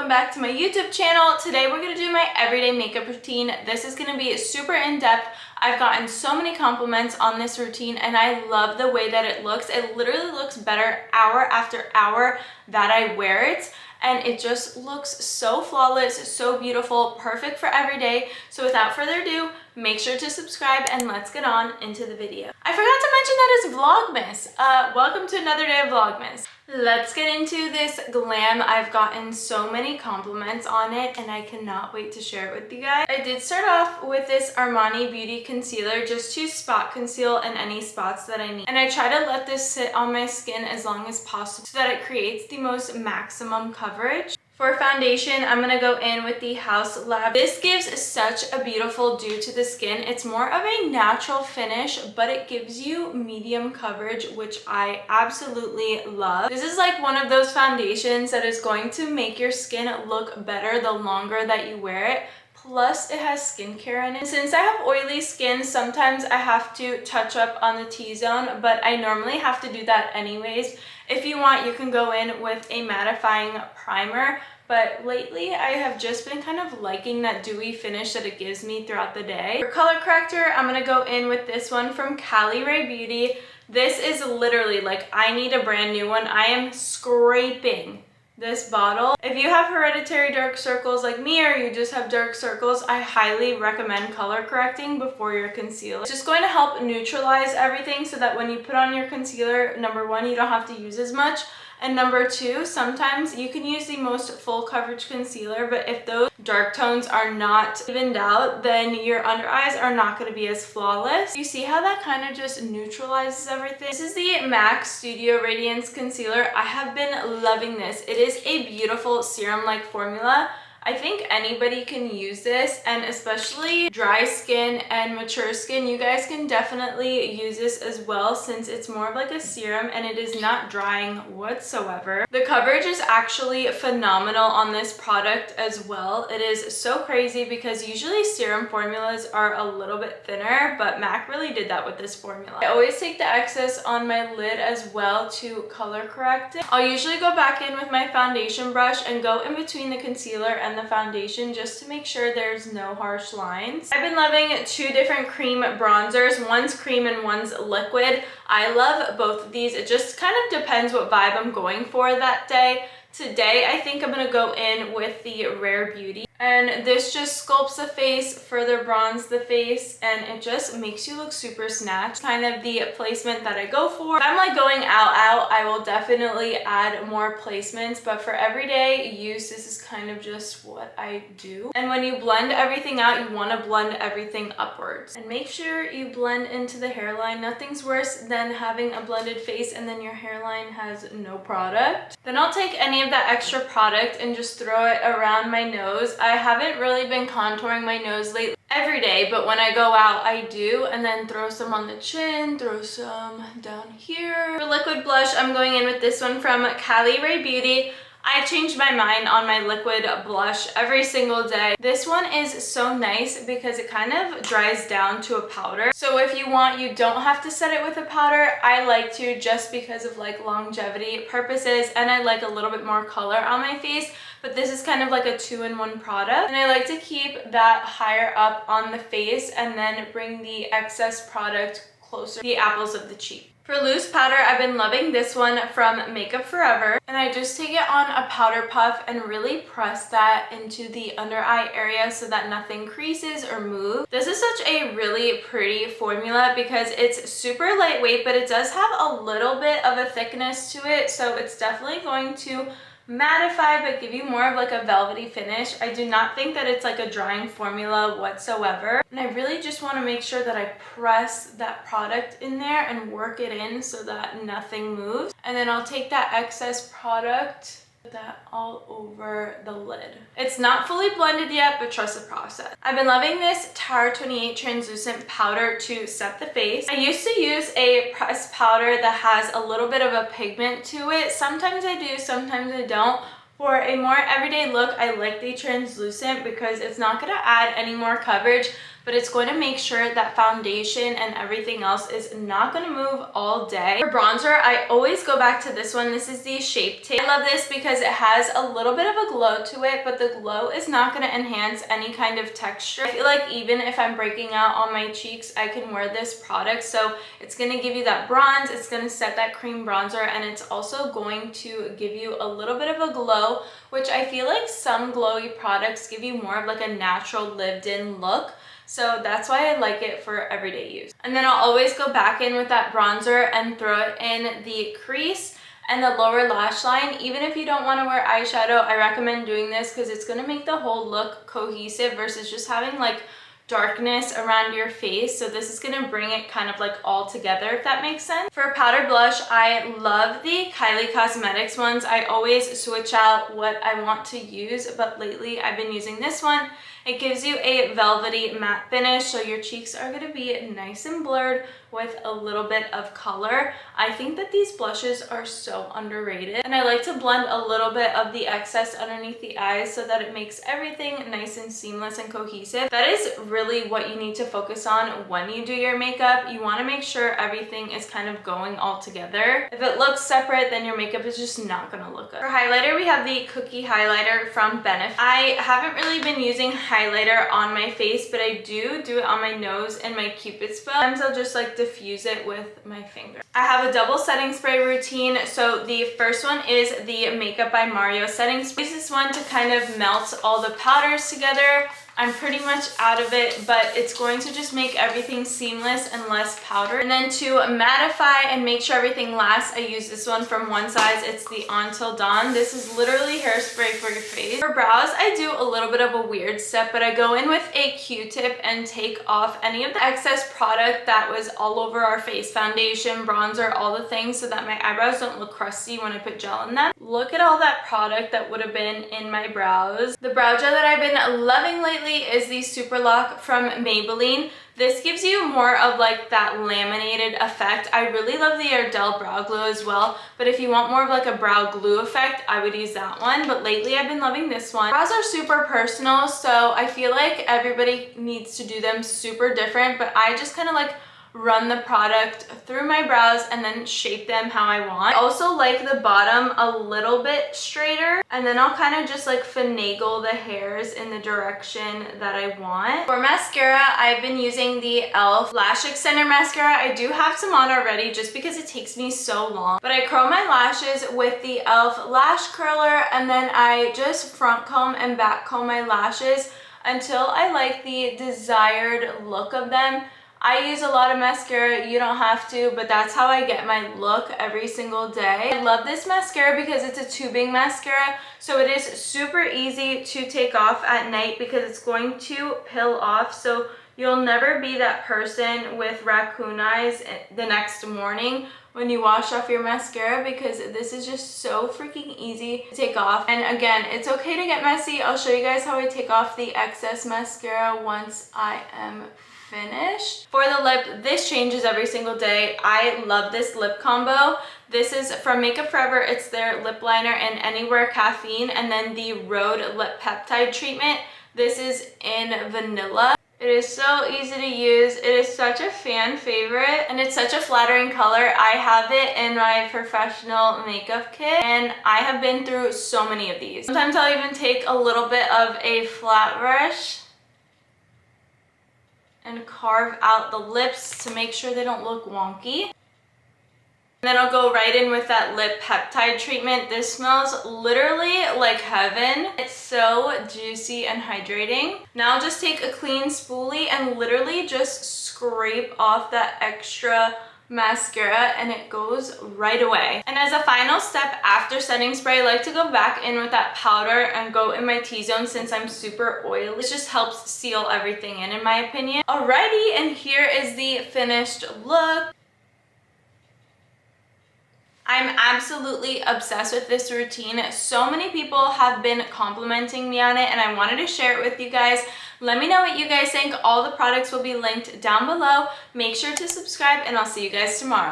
welcome back to my YouTube channel. Today we're going to do my everyday makeup routine. This is going to be super in-depth. I've gotten so many compliments on this routine and I love the way that it looks. It literally looks better hour after hour that I wear it. And it just looks so flawless, so beautiful, perfect for every day. So without further ado, make sure to subscribe and let's get on into the video. I forgot to mention that it's Vlogmas. Welcome to another day of Vlogmas. Let's get into this glam. I've gotten so many compliments on it and I cannot wait to share it with you guys. I did start off with this Armani Beauty Concealer just to spot conceal in any spots that I need. And I try to let this sit on my skin as long as possible so that it creates the most maximum coverage. For foundation, I'm going to go in with the House Lab. This gives such a beautiful dew to the skin. It's more of a natural finish, but it gives you medium coverage, which I absolutely love. This is like one of those foundations that is going to make your skin look better the longer that you wear it. Plus, it has skincare in it. Since I have oily skin, sometimes I have to touch up on the T-zone, but I normally have to do that anyways. If you want, you can go in with a mattifying primer, but lately I have just been kind of liking that dewy finish that it gives me throughout the day. For color corrector, I'm gonna go in with this one from Cali Ray Beauty. This is literally like, I need a brand new one. I am scraping this bottle. If you have hereditary dark circles like me, or you just have dark circles, I highly recommend color correcting before your concealer. It's just going to help neutralize everything so that when you put on your concealer, number one, you don't have to use as much. And number two, sometimes you can use the most full coverage concealer, but if those dark tones are not evened out, then your under eyes are not going to be as flawless. You see how that kind of just neutralizes everything? This is the MAC Studio Radiance Concealer. I have been loving this. It is a beautiful serum-like formula. I think anybody can use this, and especially dry skin and mature skin, you guys can definitely use this as well since it's more of like a serum and it is not drying whatsoever. The coverage is actually phenomenal on this product as well. It is so crazy because usually serum formulas are a little bit thinner, but MAC really did that with this formula. I always take the excess on my lid as well to color correct it. I'll usually go back in with my foundation brush and go in between the concealer and the foundation just to make sure there's no harsh lines. I've been loving two different cream bronzers. One's cream and one's liquid. I love both of these. It just kind of depends what vibe I'm going for that day. Today, I think I'm going to go in with the Rare Beauty. And this just sculpts the face, further bronze the face, and it just makes you look super snatched. Kind of the placement that I go for. If I'm like going out, I will definitely add more placements, but for everyday use, this is kind of just what I do. And when you blend everything out, you want to blend everything upwards. And make sure you blend into the hairline. Nothing's worse than having a blended face and then your hairline has no product. Then I'll take any of that extra product and just throw it around my nose. I haven't really been contouring my nose lately every day, but when I go out I do, and then throw some on the chin, throw some down here. For liquid blush, I'm going in with this one from Cali Ray Beauty. I change my mind on my liquid blush every single day. This one is so nice because it kind of dries down to a powder. So if you want, you don't have to set it with a powder. I like to just because of like longevity purposes, and I like a little bit more color on my face. But this is kind of like a two-in-one product. And I like to keep that higher up on the face and then bring the excess product closer to the apples of the cheek. For loose powder, I've been loving this one from Makeup Forever. And I just take it on a powder puff and really press that into the under eye area so that nothing creases or moves. This is such a really pretty formula because it's super lightweight, but it does have a little bit of a thickness to it. So it's definitely going to mattify but give you more of like a velvety finish. I do not think that it's like a drying formula whatsoever, and I really just want to make sure that I press that product in there and work it in so that nothing moves. And then I'll take that excess product, put that all over the lid. It's not fully blended yet, but trust the process. I've been loving this Tower 28 translucent powder to set the face. I used to use a pressed powder that has a little bit of a pigment to it. Sometimes I do, sometimes I don't. For a more everyday look, I like the translucent because it's not going to add any more coverage, but it's going to make sure that foundation and everything else is not going to move all day. For bronzer, I always go back to this one. This is the Shape Tape. I love this because it has a little bit of a glow to it, but the glow is not going to enhance any kind of texture. I feel like even if I'm breaking out on my cheeks, I can wear this product. So it's going to give you that bronze, it's going to set that cream bronzer, and it's also going to give you a little bit of a glow, which I feel like some glowy products give you more of like a natural lived-in look. So that's why I like it for everyday use. And then I'll always go back in with that bronzer and throw it in the crease and the lower lash line. Even if you don't want to wear eyeshadow, I recommend doing this because it's going to make the whole look cohesive versus just having like darkness around your face. So this is going to bring it kind of like all together, if that makes sense. For powder blush, I love the Kylie Cosmetics ones. I always switch out what I want to use, but lately I've been using this one. It gives you a velvety matte finish, so your cheeks are going to be nice and blurred with a little bit of color. I think that these blushes are so underrated, and I like to blend a little bit of the excess underneath the eyes so that it makes everything nice and seamless and cohesive. That is really what you need to focus on when you do your makeup. You want to make sure everything is kind of going all together. If it looks separate, then your makeup is just not going to look good. For highlighter, we have the Cookie Highlighter from Benefit. I haven't really been using highlighter on my face, but I do it on my nose and my Cupid's bow. Sometimes I'll just like diffuse it with my finger. I have a double setting spray routine. So the first one is the Makeup by Mario setting spray. Use this one to kind of melt all the powders together. I'm pretty much out of it, but it's going to just make everything seamless and less powder. And then to mattify and make sure everything lasts, I use this one from One Size. It's the Until Dawn. This is literally hairspray for your face. For brows, I do a little bit of a weird step, but I go in with a Q-tip and take off any of the excess product that was all over our face. Foundation, bronzer, all the things, so that my eyebrows don't look crusty when I put gel in them. Look at all that product that would have been in my brows. The brow gel that I've been loving lately is the Super Lock from Maybelline. This gives you more of like that laminated effect. I really love the Ardell brow glue as well, but if you want more of like a brow glue effect, I would use that one. But lately I've been loving this one. Brows are super personal, so I feel like everybody needs to do them super different, but I just kind of like run the product through my brows and then shape them how I want. I also like the bottom a little bit straighter, and then I'll kind of just like finagle the hairs in the direction that I want. For mascara, I've been using the e.l.f. Lash Extender Mascara. I do have some on already just because it takes me so long, but I curl my lashes with the e.l.f. Lash Curler, and then I just front comb and back comb my lashes until I like the desired look of them. I use a lot of mascara, you don't have to, but that's how I get my look every single day. I love this mascara because it's a tubing mascara, so it is super easy to take off at night because it's going to peel off, so you'll never be that person with raccoon eyes the next morning when you wash off your mascara, because this is just so freaking easy to take off. And again, it's okay to get messy. I'll show you guys how I take off the excess mascara once I am finished. For the lip, this changes every single day. I love this lip combo. This is from Makeup Forever. It's their lip liner and Anywhere Caffeine, and then the Rhode Lip Peptide Treatment. This is in vanilla. It is so easy to use. It is such a fan favorite, and it's such a flattering color. I have it in my professional makeup kit, and I have been through so many of these. Sometimes I'll even take a little bit of a flat brush and carve out the lips to make sure they don't look wonky. And then I'll go right in with that lip peptide treatment. This smells literally like heaven. It's so juicy and hydrating. Now I'll just take a clean spoolie and literally just scrape off that extra mascara, and it goes right away. And as a final step after setting spray, I like to go back in with that powder and go in my T-zone since I'm super oily. This just helps seal everything in my opinion. Alrighty, and here is the finished look. I'm absolutely obsessed with this routine. So many people have been complimenting me on it, and I wanted to share it with you guys. Let me know what you guys think. All the products will be linked down below. Make sure to subscribe, and I'll see you guys tomorrow.